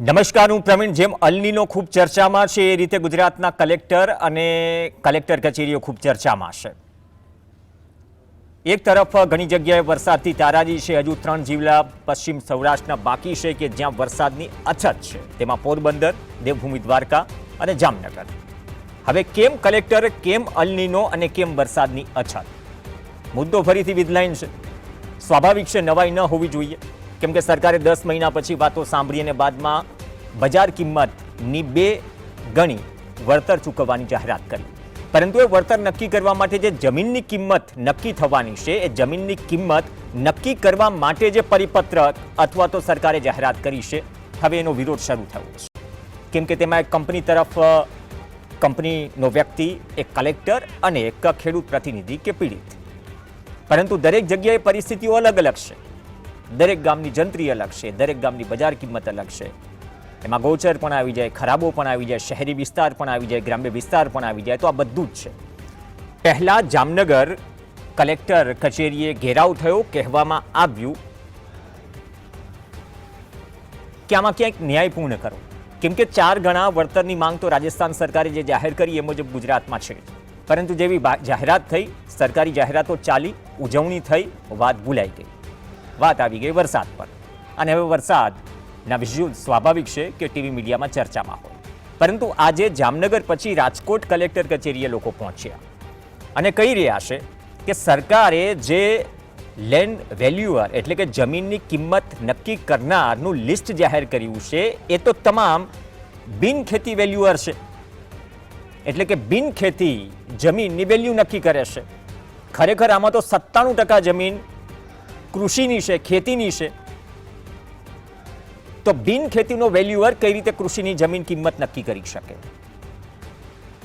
નમસ્કાર, હું પ્રવીણ. જેમ અલનીનો ખૂબ ચર્ચામાં છે એ રીતે ગુજરાતના કલેક્ટર અને કલેક્ટર કચેરીઓ ખૂબ ચર્ચામાં છે. એક તરફ ઘણી જગ્યાએ વરસાદથી તારાજી છે. હજુ 3 જિલ્લા પશ્ચિમ સૌરાષ્ટ્રના બાકી છે કે જ્યાં વરસાદની અછત છે. તેમાં પોરબંદર, દેવભૂમિ દ્વારકા અને જામનગર. હવે કેમ કલેક્ટર, કેમ અલનીનો અને કેમ વરસાદની અછત? મુદ્દો ફરીથી વિધલાઈન છે. સ્વાભાવિક છે, નવાઈ ન હોવી જોઈએ. કેમ કે સરકારે 10 મહિના પછી વાતો સાંભળી અને બાદમાં બજાર કિંમતની 2 ગણી વળતર ચૂકવવાની જાહેરાત કરી. પરંતુ એ વળતર નક્કી કરવા માટે જે જમીનની કિંમત નક્કી થવાની છે, એ જમીનની કિંમત નક્કી કરવા માટે જે પરિપત્ર અથવા તો સરકારે જાહેરાત કરી છે, હવે એનો વિરોધ શરૂ થયો છે. કેમ કે તેમાં એક કંપની તરફ કંપનીનો વ્યક્તિ, એક કલેક્ટર અને એક ખેડૂત પ્રતિનિધિ કે પીડિત. પરંતુ દરેક જગ્યાએ પરિસ્થિતિઓ અલગ અલગ છે. દરેક ગામની જંત્રી અલગ છે, દરેક ગામની બજાર કિંમત અલગ છે. એમાં ગૌચર પણ આવી જાય, ખરાબો પણ આવી જાય, શહેરી વિસ્તાર પણ આવી જાય, ગ્રામ્ય વિસ્તાર પણ આવી જાય. તો આ બધું જ છે. પહેલા જામનગર કલેક્ટર કચેરીએ ઘેરાવ થયો. કહેવામાં આવ્યું કે આમાં ક્યાંક ન્યાયપૂર્ણ કરો. કેમ કે 4 ગણા વળતરની માંગ તો રાજસ્થાન સરકારે જે જાહેર કરી એ મુજબ ગુજરાતમાં છે. પરંતુ જેવી જાહેરાત થઈ, સરકારી જાહેરાતો ચાલી, ઉજવણી થઈ, વાત ભૂલાઈ ગઈ. વાત આવી ગઈ વરસાદ પર. અને હવે વરસાદના વિઝ્યુઅલ સ્વાભાવિક છે કે ટીવી મીડિયામાં ચર્ચામાં હોય. પરંતુ આજે જામનગર પછી રાજકોટ કલેક્ટર કચેરીએ લોકો પહોંચ્યા અને કહી રહ્યા છે કે સરકારે જે લેન્ડ વેલ્યુઅર એટલે કે જમીનની કિંમત નક્કી કરનારનું લિસ્ટ જાહેર કર્યું છે, એ તો તમામ બિનખેતી વેલ્યુઅર છે. એટલે કે બિનખેતી જમીનની વેલ્યુ નક્કી કરે છે. ખરેખર આમાં તો 97% જમીન કૃષિની છે, ખેતીની છે. તો બિનખેતીનો વેલ્યુઅર કઈ રીતે કૃષિની જમીન કિંમત નક્કી કરી શકે?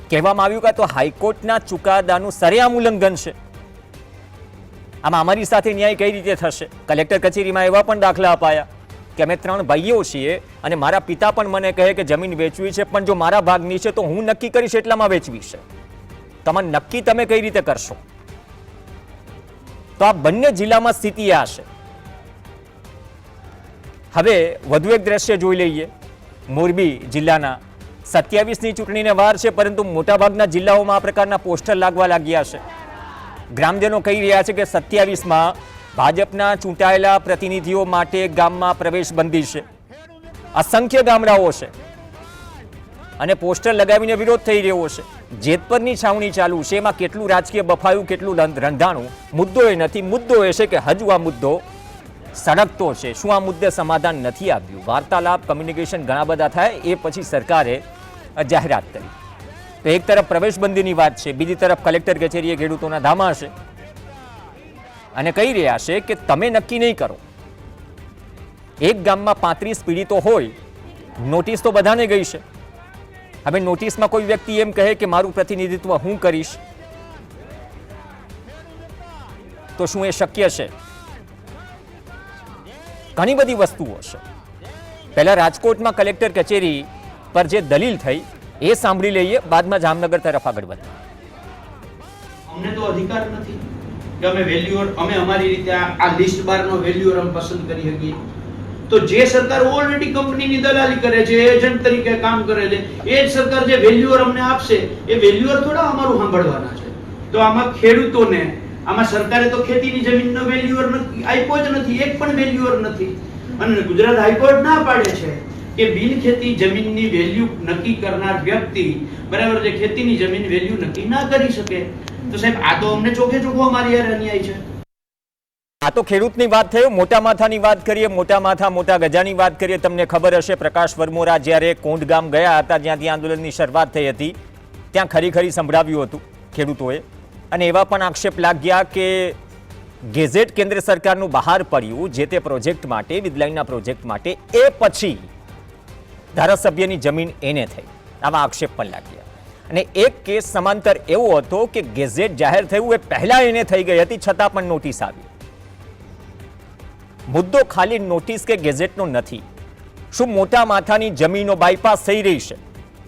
કહેવામાં આવ્યું કે તો હાઈકોર્ટના ચુકાદાનું સરેઆમ ઉલ્લંઘન છે. આમાં અમારી સાથે ન્યાય કઈ રીતે થશે? કલેક્ટર કચેરીમાં એવા પણ દાખલા અપાયા કે અમે 3 ભાઈઓ છીએ અને મારા પિતા પણ મને કહે કે જમીન વેચવી છે, પણ જો મારા ભાગની છે તો હું નક્કી કરીશ એટલામાં વેચવી છે. તમે નક્કી તમે કઈ રીતે કરશો? તો આ બંને જિલ્લામાં સ્થિતિ આ છે. હવે વધુ એક દ્રશ્ય જોઈ લઈએ. મોરબી જિલ્લાના 27ની ચૂંટણીને વાર છે, પરંતુ મોટાભાગના જિલ્લાઓમાં આ પ્રકારના પોસ્ટર લાગવા લાગ્યા છે. ગ્રામજનો કહી રહ્યા છે કે 27માં ભાજપના ચૂંટાયેલા પ્રતિનિધિઓ માટે ગામમાં પ્રવેશ બંધી છે. અસંખ્ય ગામડાઓ છે અને પોસ્ટર લગાવીને વિરોધ થઈ રહ્યો છે. જેતપરની છાવણી ચાલુ છે. એમાં કેટલું રાજકીય બફાયું, કેટલું રંધાણું, મુદ્દો એ નથી. મુદ્દો એ છે કે હજુ આ મુદ્દો સળગતો છે. શું આ મુદ્દે સમાધાન નથી આવ્યું? વાર્તાલાપ, કમ્યુનિકેશન ઘણા બધા થાય, એ પછી સરકારે જાહેરાત કરી. તો એક તરફ પ્રવેશબંધીની વાત છે, બીજી તરફ કલેક્ટર કચેરીએ ખેડૂતોના ધામા છે અને કહી રહ્યા છે કે તમે નક્કી નહીં કરો. એક ગામમાં 35 પીડિતો હોય, નોટિસ તો બધાને ગઈ છે. હવે નોટિસમાં કોઈ વ્યક્તિ એમ કહે કે મારું પ્રતિનિધિત્વ હું કરીશ, તો શું એ શક્ય છે? ઘણી બધી વસ્તુઓ છે. પહેલા રાજકોટમાં કલેક્ટર કચેરી પર જે દલીલ થઈ એ સાંભળી લઈએ, બાદમાં જામનગર તરફ આગળ વધીએ. અમને તો અધિકાર નથી કે અમે વેલ્યુઅર, અમે અમારી રીતે આ લિસ્ટ બારનો વેલ્યુઅર અમે પસંદ કરી શકીએ. તો જે સરકાર ઓલરેડી કંપનીની દલાલી કરે છે, એજન્ટ તરીકે કામ કરે છે, એ જ સરકાર જે વેલ્યુઅર અમને આપશે, એ વેલ્યુઅર થોડા અમારું સાંભળવાના છે. તો આમાં ખેડૂતોને, આમાં સરકારે તો ખેતીની જમીનનો વેલ્યુઅર આપ્યો જ નથી, એક પણ વેલ્યુઅર નથી. અને ગુજરાત હાઈકોર્ટ ના પાડે છે કે બિનખેતી જમીનની વેલ્યુ નક્કી કરનાર વ્યક્તિ, બરાબર, જે ખેતીની જમીન વેલ્યુ નક્કી ના કરી શકે. તો સાહેબ, આ તો અમને ચોખે ચોખ્ખો અમારી યાર અન્યાય છે. આ તો ખેડૂતની વાત થઈ. મોટા માથાની વાત કરીએ, મોટા માથા મોટા ગજાની વાત કરીએ. તમને ખબર હશે, પ્રકાશ વરમોરા જ્યારે કોંઢ ગામ ગયા હતા, જ્યાંથી આંદોલનની શરૂઆત થઈ હતી, ત્યાં ખરી ખરી સંભળાવ્યું હતું ખેડૂતોએ. અને એવા પણ આક્ષેપ લાગ્યા કે ગેઝેટ કેન્દ્ર સરકારનું બહાર પડ્યું જે તે પ્રોજેક્ટ માટે, વિધલાઈનના પ્રોજેક્ટ માટે, એ પછી ધારાસભ્યની જમીન એને થઈ. આવા આક્ષેપ પણ લાગ્યા. અને એક કેસ સમાંતર એવો હતો કે ગેઝેટ જાહેર થયું એ પહેલા એને થઈ ગઈ હતી, છતાં પણ નોટિસ આવી. મુદ્દો ખાલી નોટિસ કે ગેઝેટનો નથી. શું મોટા માથાની જમીનો બાયપાસ થઈ રહી છે?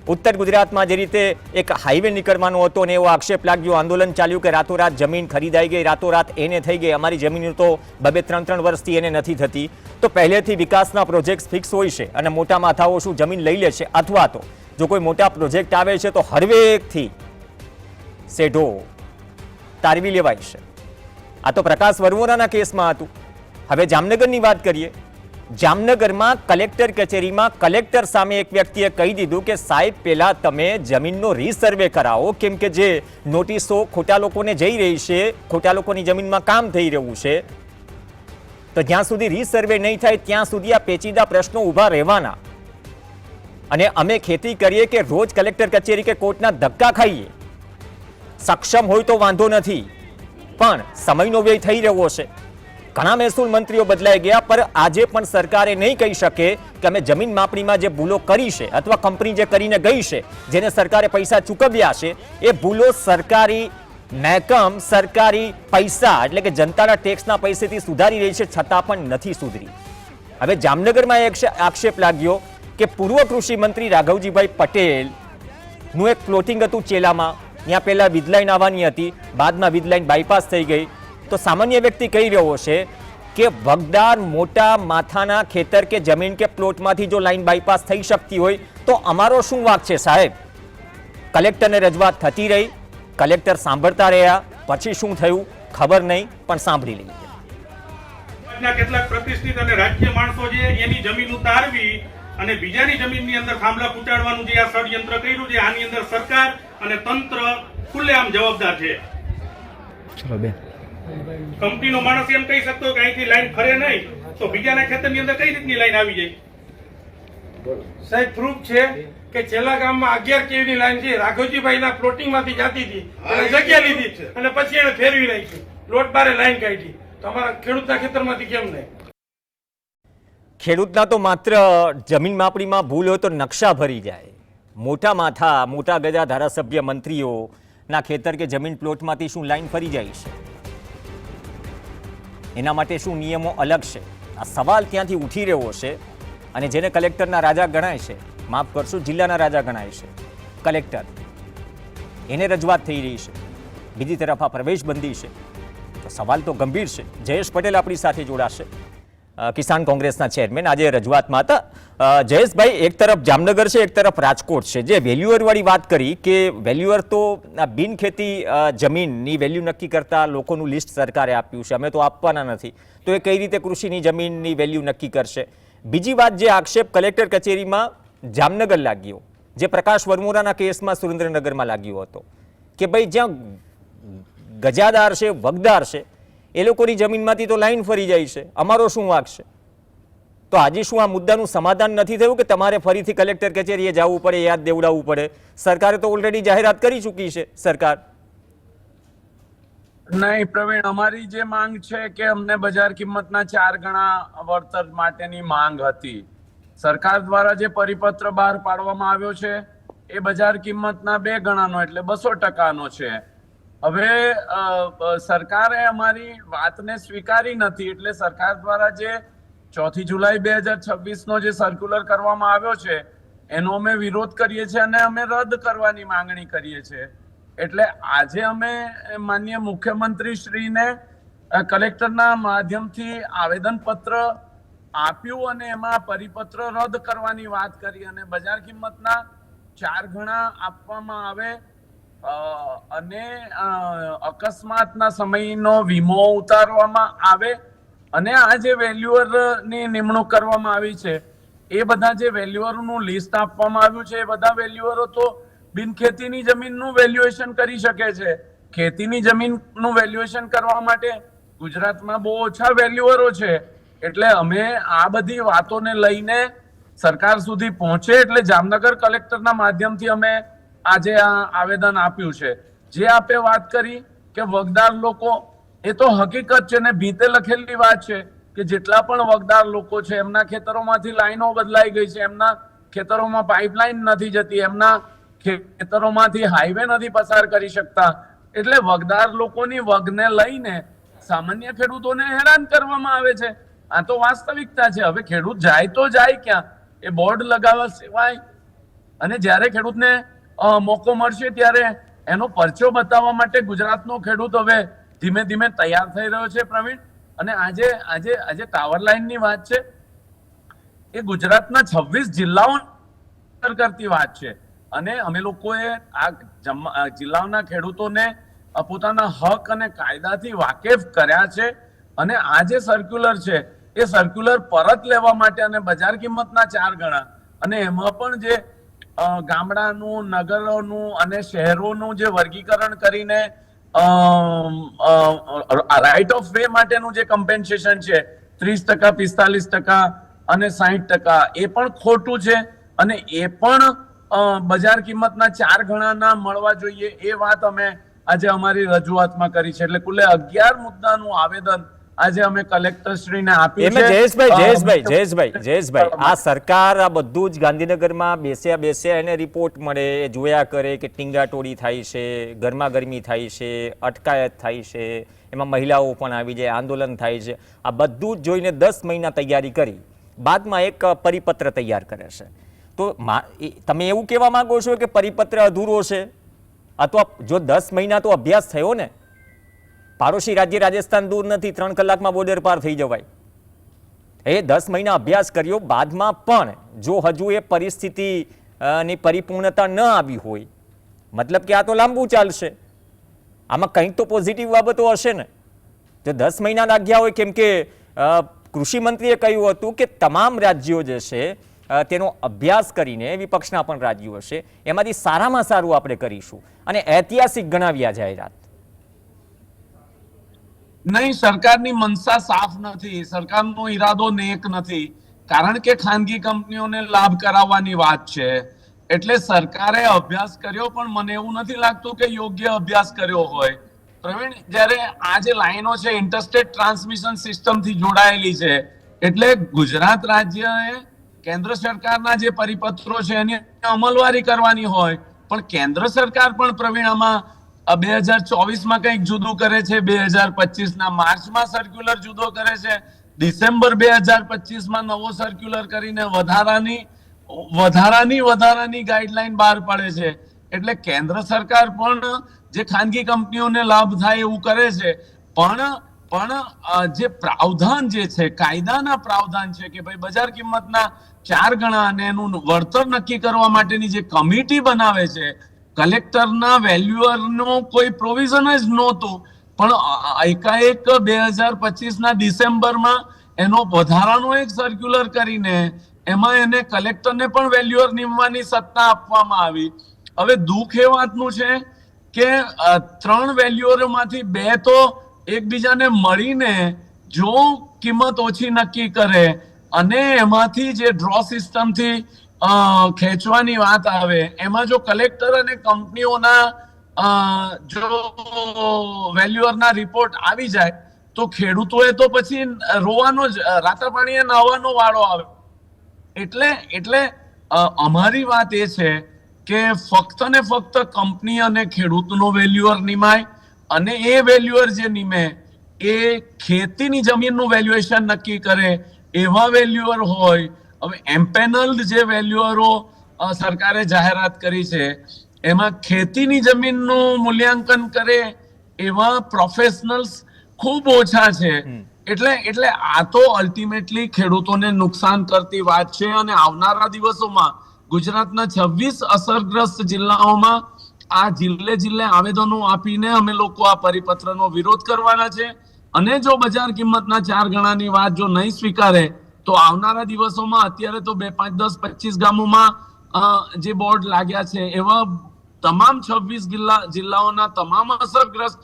ઉત્તર ગુજરાતમાં જે રીતે એક હાઈવે નીકળવાનો હતો ને એવો આક્ષેપ લાગ્યો, આંદોલન ચાલ્યું કે રાતોરાત જમીન ખરીદાઈ ગઈ, રાતોરાત એને થઈ ગઈ, અમારી જમીન તો 2-3 વર્ષથી એને નથી થતી. તો પહેલેથી વિકાસના પ્રોજેક્ટ ફિક્સ હોય છે અને મોટા માથાઓ શું જમીન લઈ લે છે, અથવા તો જો કોઈ મોટા પ્રોજેક્ટ આવે છે તો હળવેકથી સેઢો તારવી લેવાય છે. આ તો પ્રકાશ વરમોરાના કેસમાં હતું. હવે જામનગરની વાત કરીએ. જામનગરમાં કલેક્ટર કચેરીમાં કલેક્ટર સામે એક વ્યક્તિએ કહી દીધું કે સાહેબ પહેલા તમે જમીનનો રીસર્વે કરાવો, કેમ કે જે નોટિસો ખોટા લોકોને જઈ રહી છે, ખોટા લોકોની જમીનમાં કામ થઈ રહ્યું છે, તો જ્યાં સુધી રીસર્વે નહીં થાય ત્યાં સુધી આ પેચીદા પ્રશ્નો ઊભા રહેવાના. અને અમે ખેતી કરીએ કે રોજ કલેક્ટર કચેરી કે કોર્ટના ધક્કા ખાઈએ, સક્ષમ હોય તો વાંધો નથી, પણ સમયનો વ્યય થઈ રહ્યો છે. ઘણા મહેસૂલ મંત્રીઓ બદલાઈ ગયા, પર આજે પણ સરકારે નહીં કહી શકે કે અમે જમીન માપણીમાં જે ભૂલો કરી છે અથવા કંપની જે કરીને ગઈ છે, જેને સરકારે પૈસા ચૂકવ્યા છે, એ ભૂલો સરકારી મહેકમ સરકારી પૈસા એટલે કે જનતાના ટેક્સના પૈસેથી સુધારી રહી છે, છતાં પણ નથી સુધરી. હવે જામનગરમાં એક આક્ષેપ લાગ્યો કે પૂર્વ કૃષિ મંત્રી રાઘવજીભાઈ પટેલનું એક પ્લોટિંગ હતું ચેલામાં, ત્યાં પહેલા વીજ લાઈન આવવાની હતી, બાદમાં વીજ લાઈન બાયપાસ થઈ ગઈ. તો સામાન્ય વ્યક્તિ કહી રહ્યો છે કે વગદાર મોટા માથાના ખેતર કે જમીન કે પ્લોટમાંથી જો લાઈન બાયપાસ થઈ શકતી હોય તો અમારો શું વાંક છે સાહેબ? કલેક્ટરને રજૂઆત થતી રહી, કલેક્ટર સાંભળતા રહ્યા, પછી શું થયું ખબર નહીં, પણ સાંભળી લઈએ. કેટલાક પ્રતિષ્ઠિત અને રાજકીય માણસો છે એની જમીન ઉતારવી અને બીજાની જમીનની અંદર થાંભલા કૂટાડવાનું જે આ ષડયંત્ર કર્યું છે, આની અંદર સરકાર અને તંત્ર ખુલ્લેઆમ જવાબદાર છે. ચલો બેન, કંપનીનો માણસ એમ કહી શકતો કે અહીંથી લાઈન ફરે નહીં તો બીજાના ખેતરની અંદર કઈ રીતની લાઈન આવી જાય? સાહેબ પ્રૂફ છે કે છેલ્લા ગામમાં 11 kV ની લાઈન છે, રાઘવજીભાઈના પ્લોટિંગ માંથી જતી હતી, એને જગ્યા લીધી અને પછી એને ફેરવી નાખી, પ્લોટ બારે લાઈન કાઢી. તો અમારા ખેડૂતના ખેતરમાંથી કેમ નહીં? ખેડૂતના તો માત્ર જમીન માપણીમાં ભૂલ હોય તો નકશા ભરી જાય. મોટા માથા મોટા ગજા ધારાસભ્ય મંત્રીઓના ખેતર કે જમીન પ્લોટમાંથી શું લાઈન ફરી જાય છે? એના માટે શું નિયમો અલગ છે? આ સવાલ ત્યાંથી ઉઠી રહ્યો છે. અને જેને કલેક્ટરના રાજા ગણાય છે, માફ કરશો જિલ્લાના રાજા ગણાય છે કલેક્ટર, એને રજૂઆત થઈ રહી છે. બીજી તરફ આ પ્રવેશબંધી છે, તો સવાલ તો ગંભીર છે. જયેશ પટેલ આપણી સાથે જોડાશે, કિસાન કોંગ્રેસના ચેરમેન, આજે રજૂઆતમાં હતા. જયેશભાઈ, એક તરફ જામનગર છે, એક તરફ રાજકોટ છે. જે વેલ્યુઅર વાળી વાત કરી કે વેલ્યુઅર તો બિનખેતી જમીનની વેલ્યુ નક્કી કરતા લોકોનું લિસ્ટ સરકારે આપ્યું છે, અમે તો આપવાના નથી, તો એ કઈ રીતે કૃષિની જમીનની વેલ્યુ નક્કી કરશે? બીજી વાત, જે આક્ષેપ કલેક્ટર કચેરીમાં જામનગર લાગ્યો, જે પ્રકાશ વરમોરાના કેસમાં સુરેન્દ્રનગરમાં લાગ્યો હતો કે ભાઈ જ્યાં ગજાદાર છે, વગદાર છે, એ લોકોની જમીનમાંથી તો લાઈન ફરી જાય છે, અમારો શું વાંક છે? તો આજે શું આ મુદ્દાનું સમાધાન નથી થયું કે તમારે ફરીથી કલેક્ટર કચેરીએ જવું પડે, યાદ દેવડાવવું પડે? સરકારે તો ઓલરેડી જાહેરાત કરી ચૂકી છે. સરકાર નહીં પ્રવીણ, અમારી જે માંગ છે કે અમને બજાર કિંમતના 4 ગણા વળતર માટેની માંગ હતી. સરકાર દ્વારા જે પરિપત્ર બહાર પાડવામાં આવ્યો છે એ બજાર કિંમતના 2 ગણાનો એટલે 200%નો છે. હવે સરકારે અમારી વાતને સ્વીકારી નથી, એટલે સરકાર દ્વારા જે 4 જુલાઈ 2026 નો જે સર્ક્યુલર કરવામાં આવ્યો છે એનો અમે વિરોધ કરીએ છીએ અને અમે રદ કરવાની માંગણી કરીએ છીએ. એટલે આજે અમે માનનીય મુખ્યમંત્રી શ્રીને કલેક્ટરના માધ્યમથી આવેદનપત્ર આપ્યું અને એમાં પરિપત્ર રદ કરવાની વાત કરી અને બજાર કિંમતના 4 ગણા આપવામાં આવે અને અકસ્માતના સમયનો વીમો ઉતારવામાં આવે અને આ જે વેલ્યુઅરની નિમણૂક કરવામાં આવી છે એ બધા જે વેલ્યુઅરનું લિસ્ટ આપવામાં આવ્યું છે એ બધા વેલ્યુઅરો તો બિનખેતીની જમીનનું વેલ્યુએશન કરી શકે છે. ખેતીની જમીનનું વેલ્યુએશન કરવા માટે ગુજરાતમાં બહુ ઓછા વેલ્યુઅરો છે. એટલે અમે આ બધી વાતોને લઈને સરકાર સુધી પહોંચે એટલે જામનગર કલેક્ટરના માધ્યમથી અમે આજે આ આવેદન આપ્યું છે. જે આપે વાત કરી કે વગદાર લોકો, એ તો હકીકત છે ને ભીતે લખેલી વાત છે કે જેટલા પણ વગદાર લોકો છે એમના ખેતરોમાંથી લાઈનો બદલાઈ ગઈ છે, એમના ખેતરોમાં પાઇપલાઇન નથી જતી, એમના ખેતરોમાંથી હાઈવે નથી પસાર કરી શકતા. એટલે વગદાર લોકોની વગને લઈને સામાન્ય ખેડૂતોને હેરાન કરવામાં આવે છે. આ તો વાસ્તવિકતા છે. હવે ખેડૂત જાય તો જાય ક્યાં? એ બોર્ડ લગાવવા સિવાય અને જ્યારે ખેડૂતને મોકો મળશે ત્યારે એનો પરચો બતાવવા માટે ગુજરાતનો ખેડૂત હવે ધીમે ધીમે તૈયાર થઈ રહ્યો છે પ્રવીણ. અને આજે ટાવર લાઇનની વાત છે, એ ગુજરાતના 26 જિલ્લાઓ કરતી વાત છે. અને અમે લોકોએ આ જિલ્લાઓના ખેડૂતોને પોતાના હક અને કાયદાથી વાકેફ કર્યા છે. અને આ જે સર્ક્યુલર છે એ સર્ક્યુલર પરત લેવા માટે અને બજાર કિંમતના 4 ગણા, અને એમાં પણ જે ગામડાનું, નગરોનું અને શહેરોનું જે વર્ગીકરણ કરીને રાઇટ ઓફ વે માટેનું જે કમ્પેન્સેશન છે 30%, 45% અને 60%, એ પણ ખોટું છે. અને એ પણ બજાર કિંમતના 4 ગણાના મળવા જોઈએ, એ વાત અમે આજે અમારી રજૂઆતમાં કરી છે. એટલે કુલે 11 મુદ્દાનું આવેદન આજે અમે કલેક્ટરશ્રીને આપ્યું છે. જયેશભાઈ, આ સરકાર આ બધું જ ગાંધીનગરમાં બેસ્યા એને રિપોર્ટ મળે, જોયા કરે કે ટીંગાટોળી થાય છે, ગરમાગરમી થાય છે, અટકાયત થાય છે, એમાં મહિલાઓ પણ આવી જાય, આંદોલન થાય છે. આ બધું જ જોઈને 10 મહિના તૈયારી કરી બાદમાં એક પરિપત્ર તૈયાર કરે છે. તો તમે એવું કહેવા માંગો છો કે પરિપત્ર અધૂરો છે? અથવા જો 10 મહિના તો અભ્યાસ થયો ને, પાડોશી રાજ્ય રાજસ્થાન દૂર નથી, 3 કલાકમાં બોર્ડર પાર થઈ જવાય. એ 10 મહિના અભ્યાસ કર્યો બાદમાં પણ જો હજુ એ પરિસ્થિતિની પરિપૂર્ણતા ન આવી હોય, મતલબ કે આ તો લાંબુ ચાલશે. આમાં કંઈક તો પોઝિટિવ બાબતો હશે ને. જો 10 મહિના લાગ્યા હોય, કેમ કે કૃષિ મંત્રીએ કહ્યું હતું કે તમામ રાજ્યો જે છે તેનો અભ્યાસ કરીને, વિપક્ષના પણ રાજ્યો હશે, એમાંથી સારામાં સારું આપણે કરીશું, અને ઐતિહાસિક ગણાવ્યા જાહેરાત. નહીં, સરકારની મનસા સાફ નથી, સરકારનો ઈરાદો નેક નથી, કારણ કે ખાનગી કંપનીઓને લાભ કરાવવાની વાત છે. એટલે સરકારે અભ્યાસ કર્યો, પણ મને એવું નથી લાગતું કે યોગ્ય અભ્યાસ કર્યો હોય. પ્રવીણ, જ્યારે આ જે લાઈનો છે ઇન્ટરસ્ટેટ ટ્રાન્સમિશન સિસ્ટમથી જોડાયેલી છે, એટલે ગુજરાત રાજ્યએ કેન્દ્ર સરકારના જે પરિપત્રો છે એની અમલવારી કરવાની હોય. પણ કેન્દ્ર સરકાર પણ પ્રવીણ આમાં 2024માં કંઈક જુદું કરે છે, 2025ના માર્ચમાં સર્ક્યુલર જુદો કરે છે, ડિસેમ્બર 2025માં નવો સર્ક્યુલર કરીને વધારાની ગાઈડલાઈન બહાર પાડે છે. એટલે કેન્દ્ર સરકાર પણ જે ખાનગી કંપનીઓને લાભ થાય એવું કરે છે, પણ જે પ્રાવધાન જે છે, કાયદાના પ્રાવધાન છે કે ભાઈ બજાર કિંમતના 4 ગણા અને એનું વળતર નક્કી કરવા માટેની જે કમિટી બનાવે છે, કલેક્ટરના વેલ્યુઅરનો કોઈ પ્રોવિઝન જ નહોતું, પણ એકાએક 2025ના ડિસેમ્બરમાં એનો વધારાનો એક સર્ક્યુલર કરીને એમાં એને કલેક્ટરને પણ વેલ્યુઅર નિમવાની સત્તા આપવામાં આવી. હવે દુઃખ એ વાતનું છે કે 3 વેલ્યુઅરમાંથી 2 તો એકબીજાને મળીને જો કિંમત ઓછી નક્કી કરે અને એમાંથી જે ડ્રો સિસ્ટમથી ખેંચવાની વાત આવે, એમાં જો કલેક્ટર અને કંપનીઓના જો વેલ્યુઅરના રિપોર્ટ આવી જાય તો ખેડૂતોએ તો પછી રોવાનો જ, રાતા પાણીએ નાહવાનો વાળો આવે. એટલે અમારી વાત એ છે કે ફક્ત ને ફક્ત કંપની અને ખેડૂતનો વેલ્યુઅર નિમાય, અને એ વેલ્યુઅર જે નિમે એ ખેતીની જમીનનું વેલ્યુએશન નક્કી કરે એવા વેલ્યુઅર હોય. હવે એમ્પેનલ્ડ જે વેલ્યુઅરો સરકારે જાહેરાત કરી છે એમાં ખેતીની જમીનનું મૂલ્યાંકન કરે એવા પ્રોફેશનલ્સ ખૂબ ઓછા છે. એટલે આ તો અલ્ટિમેટલી ખેડૂતોને નુકસાન કરતી વાત છે. અને આવનારા દિવસોમાં ગુજરાતના 26 અસરગ્રસ્ત જિલ્લાઓમાં આ જિલ્લે આવેદનો આપીને અમે લોકો આ પરિપત્રનો વિરોધ કરવાના છે. અને જો બજાર કિંમતના 4 ગણાની વાત જો નહીં સ્વીકારે તો આવનારા દિવસોમાં, અત્યારે તો 2, 5, 10, 25 ગામોમાં જે બોર્ડ લાગ્યા છે એવા તમામ 26 જિલ્લાઓના તમામ અસરગ્રસ્ત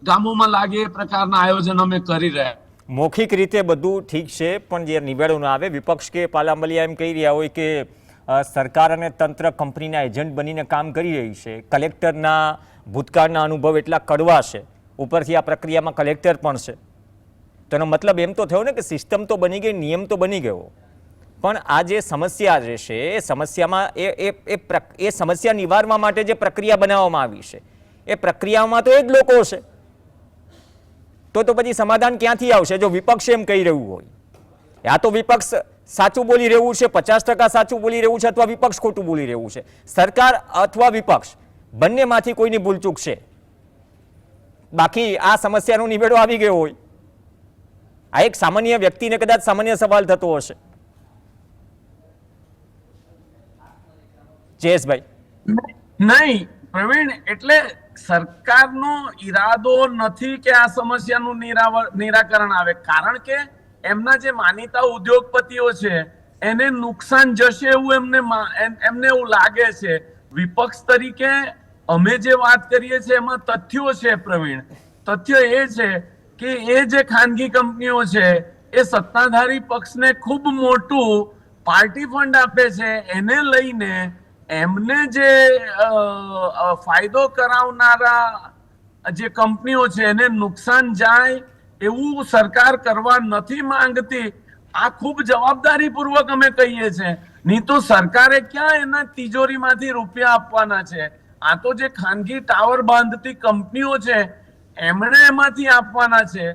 ગામોમાં લાગે એ પ્રકારના આયોજન અમે કરી રહ્યા. મૌખિક રીતે બધું ઠીક છે, પણ જે નિવેડો ના આવે, વિપક્ષ કે પાલામલિયા એમ કહી રહ્યા હોય કે સરકાર અને તંત્ર કંપનીના એજન્ટ બનીને કામ કરી રહી છે. કલેક્ટરના ભૂતકાળના અનુભવ એટલા કડવા છે, ઉપરથી આ પ્રક્રિયામાં કલેક્ટર પણ છે. તેનો મતલબ એમ તો થયો ને કે સિસ્ટમ તો બની ગઈ, નિયમ તો બની ગયો, પણ આ જે સમસ્યા રહેશે એ સમસ્યામાં એ સમસ્યા નિવારવા માટે જે પ્રક્રિયા બનાવવામાં આવી છે એ પ્રક્રિયામાં તો એ જ લોકો છે. તો પછી સમાધાન ક્યાંથી આવશે જો વિપક્ષ એમ કહી રહ્યું હોય? આ તો વિપક્ષ સાચું બોલી રહ્યું છે, 50% સાચું બોલી રહ્યું છે, અથવા વિપક્ષ ખોટું બોલી રહ્યું છે? સરકાર અથવા વિપક્ષ બંનેમાંથી કોઈની ભૂલચૂક છે? બાકી આ સમસ્યાનો નિવેડો આવી ગયો હોય. આ એક સામાન્ય વ્યક્તિને કદાચ સામાન્ય સવાલ થતો હશે. જયેશભાઈ. નહીં પ્રવીણ, એટલે સરકારનો ઈરાદો નથી કે આ સમસ્યાનું નિરાકરણ આવે, કારણ કે એમના જે માનીતા ઉદ્યોગપતિઓ છે એને નુકસાન જશે એવું એમને એવું લાગે છે. વિપક્ષ તરીકે અમે જે વાત કરીએ છીએ એમાં તથ્યો છે પ્રવીણ. તથ્ય એ છે કે એ જે ખાનગી કંપનીઓ છે એ સત્તાધારી પક્ષને ખૂબ મોટું પાર્ટી ફંડ આપે છે. એને લઈને એમને જે ફાયદો કરાવનારા જે કંપનીઓ છે એને નુકસાન જાય એવું સરકાર કરવા નથી માંગતી. આ ખૂબ જવાબદારીપૂર્વક અમે કહીએ છીએ. નહીં તો સરકારે ક્યાં એના તિજોરીમાંથી રૂપિયા આપવાના છે? આ તો જે ખાનગી ટાવર બાંધતી કંપનીઓ છે એમણે એમાંથી આપવાના છે.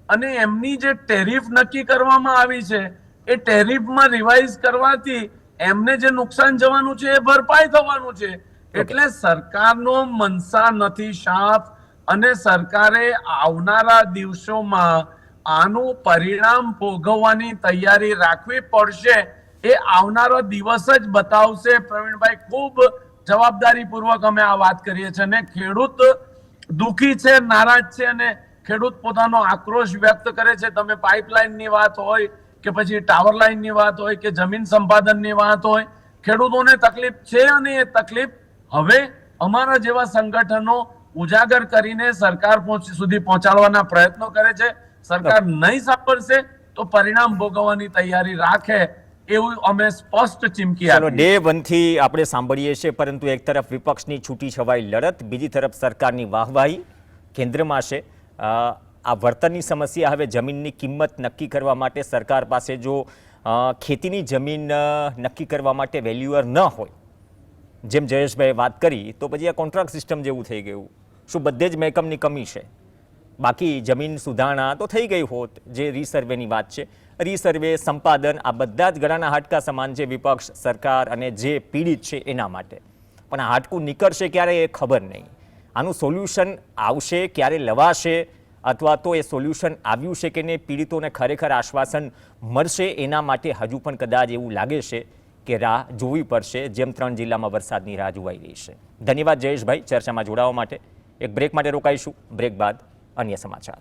અને એમની જે ટેરિફ નક્કી કરવામાં આવી છે એ ટેરિફમાં રિવાઇઝ કરવાથી એમને જે નુકસાન જવાનું છે એ ભરપાઈ થવાનું છે. એટલે સરકારનો મનસા નથી સાફ, અને સરકારે આવનારા દિવસોમાં આનું પરિણામ ભોગવવાની તૈયારી રાખવી પડશે. એ આવનારો દિવસ જ બતાવશે. પ્રવીણભાઈ, ખૂબ જવાબદારીપૂર્વક અમે આ વાત કરીએ છીએ. અને ખેડૂત દુઃખી છે, નારાજ છે, અને ખેડૂત પોતાનો આક્રોશ વ્યક્ત કરે છે. તમે પાઇપલાઇનની વાત હોય કે પછી ટાવર લાઇનની વાત હોય કે જમીન સંપાદનની વાત હોય, ખેડૂતોને તકલીફ છે, અને એ તકલીફ હવે અમારા જેવા સંગઠનો ઉજાગર કરીને સરકાર સુધી પહોંચાડવાના પ્રયત્નો કરે છે. સરકાર નહીં સાંભળશે તો પરિણામ ભોગવવાની તૈયારી રાખે એવું અમે સ્પષ્ટ ચીમકી આપી. ડે 1 થી આપણે સાંભળીએ છીએ, પરંતુ એક તરફ વિપક્ષની છૂટી છવાઈ લડત, બીજી તરફ સરકારની વાહવાહી કેન્દ્રમાં છે. આ વળતરની સમસ્યા હવે જમીનની કિંમત નક્કી કરવા માટે સરકાર પાસે જો ખેતીની જમીન નક્કી કરવા માટે વેલ્યુઅર ન હોય, જેમ જયેશભાઈએ વાત કરી, તો પછી આ કોન્ટ્રાક્ટ સિસ્ટમ જેવું થઈ ગયું. શું બધે જ મહેકમની કમી છે? બાકી જમીન સુધારણા તો થઈ ગઈ હોત. જે રીસર્વેની વાત છે, રીસર્વે, સંપાદન, આ બધા જ ગળાના હાડકા સમાન છે વિપક્ષ, સરકાર અને જે પીડિત છે એના માટે. પણ આ હાડકું નીકળશે ક્યારે એ ખબર નહીં. આનું સોલ્યુશન આવશે ક્યારે, લવાશે, અથવા તો એ સોલ્યુશન આવ્યું છે કે નહીં, પીડિતોને ખરેખર આશ્વાસન મળશે, એના માટે હજુ પણ કદાચ એવું લાગે છે કે રાહ જોવી પડશે, જેમ 3 જિલ્લામાં વરસાદની રાહ જોવાઈ રહી છે. ધન્યવાદ જયેશભાઈ ચર્ચામાં જોડાવા માટે. એક બ્રેક માટે રોકાઈશું. બ્રેક બાદ અન્ય સમાચાર.